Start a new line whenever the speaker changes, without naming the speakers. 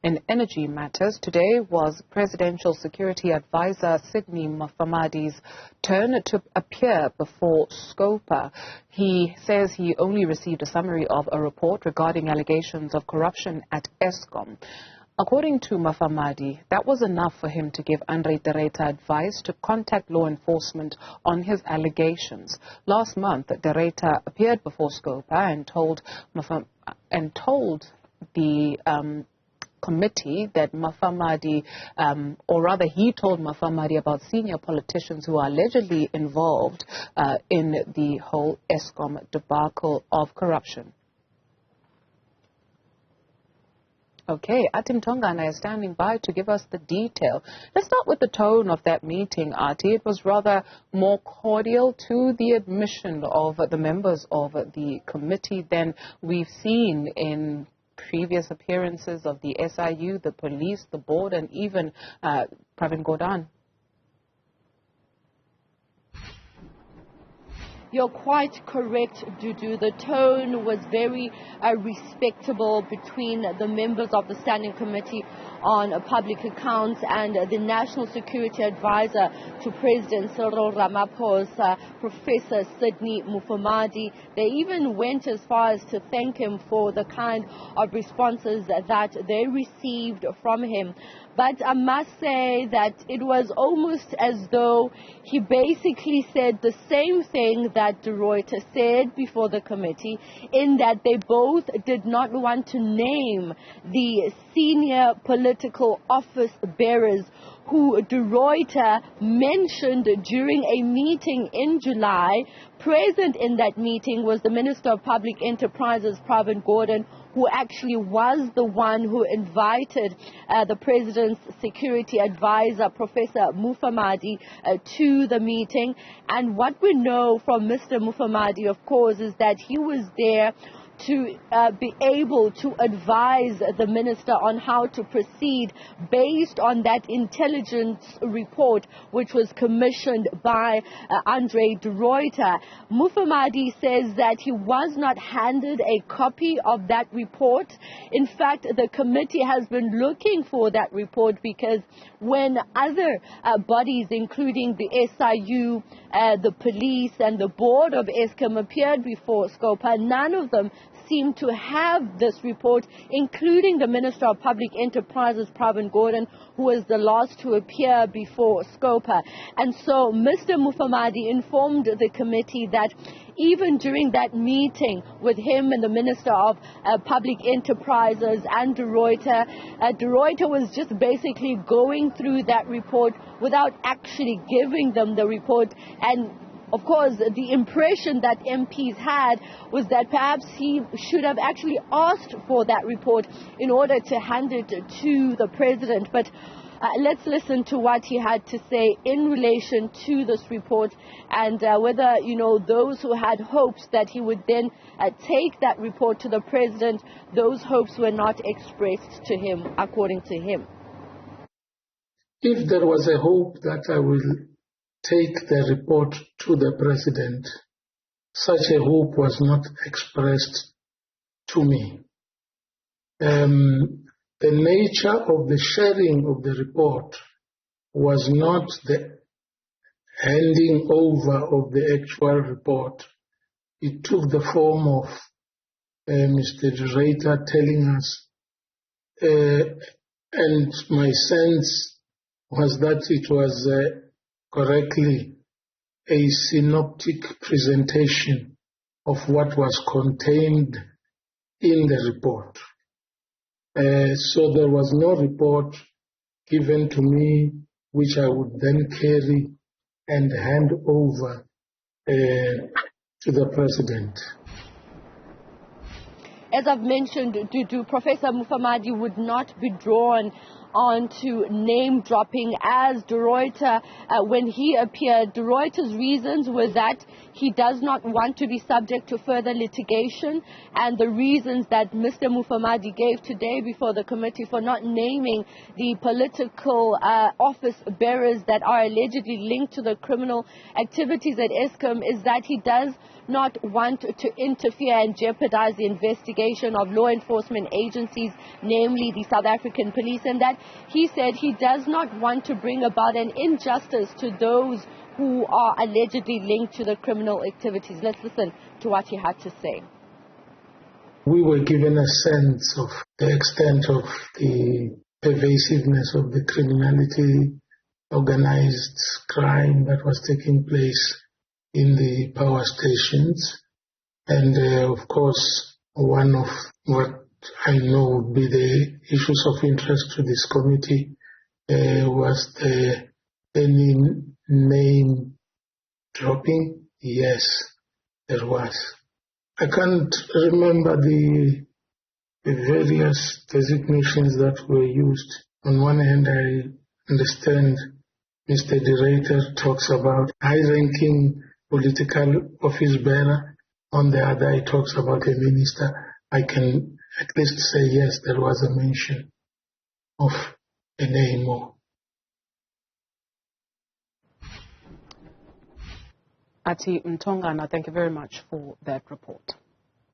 In energy matters, today was Presidential Security Advisor Sydney Mufamadi's turn to appear before Scopa. He says he only received a summary of a report regarding allegations of corruption at Eskom. According to Mufamadi, that was enough for him to give Ruyter advice to contact law enforcement on his allegations. Last month, Ruyter appeared before Scopa and told the committee that Mufamadi, or rather he told Mufamadi about senior politicians who are allegedly involved in the whole Eskom debacle of corruption. Okay, Athi Mtongana is standing by to give us the detail. Let's start with the tone of that meeting, Athi. It was rather more cordial to the admission of the members of the committee than we've seen in previous appearances of the SIU, the police, the board, and even Pravin Gordhan.
You're quite correct, Dudu. The tone was very respectable between the members of the Standing Committee on Public Accounts and the National Security Advisor to President Cyril Ramaphosa, Professor Sydney Mufamadi. They even went as far as to thank him for the kind of responses that they received from him. But I must say that it was almost as though he basically said the same thing that Ruyter said before the committee, in that they both did not want to name the senior political office bearers who Ruyter mentioned during a meeting in July. Present in that meeting was the Minister of Public Enterprises, Pravin Gordhan, who actually was the one who invited the President's Security Advisor, Professor Mufamadi, to the meeting. And what we know from Mr. Mufamadi, of course, is that he was there to be able to advise the minister on how to proceed based on that intelligence report which was commissioned by Ruyter. Mufamadi says that he was not handed a copy of that report. In fact, the committee has been looking for that report because when other bodies, including the SIU, the police and the board of Eskom appeared before Scopa, none of them seem to have this report, including the Minister of Public Enterprises, Pravin Gordhan, who was the last to appear before Scopa. And so Mr. Mufamadi informed the committee that even during that meeting with him and the Minister of Public Enterprises and Ruyter, Ruyter was just basically going through that report without actually giving them the report. And of course, the impression that MPs had was that perhaps he should have actually asked for that report in order to hand it to the president. But let's listen to what he had to say in relation to this report and whether, those who had hopes that he would then take that report to the president, those hopes were not expressed to him, according to him.
If there was a hope that I will take the report to the president, such a hope was not expressed to me. The nature of the sharing of the report was not the handing over of the actual report. It took the form of Mr. Ruyter telling us, and my sense was that it was correctly a synoptic presentation of what was contained in the report. So there was no report given to me which I would then carry and hand over to the president.
As I've mentioned, Professor Mufamadi would not be drawn onto name dropping as Ruyter when he appeared. Ruyter's reasons were that he does not want to be subject to further litigation, and the reasons that Mr. Mufamadi gave today before the committee for not naming the political office bearers that are allegedly linked to the criminal activities at Eskom is that he does not want to interfere and jeopardize the investigation of law enforcement agencies, namely the South African police, and that he said he does not want to bring about an injustice to those who are allegedly linked to the criminal activities. Let's listen to what he had to say.
We were given a sense of the extent of the pervasiveness of the criminality, organized crime that was taking place in the power stations. And of course, one of what I know would be the issues of interest to this committee was any name dropping. Yes, there was. I can't remember the various designations that were used. On one hand, I understand Mr. Ruyter talks about high-ranking political office bearer. On the other, he talks about a minister. I can at least say yes, there was a mention of a name or.
Athi Mtongana, thank you very much for that report.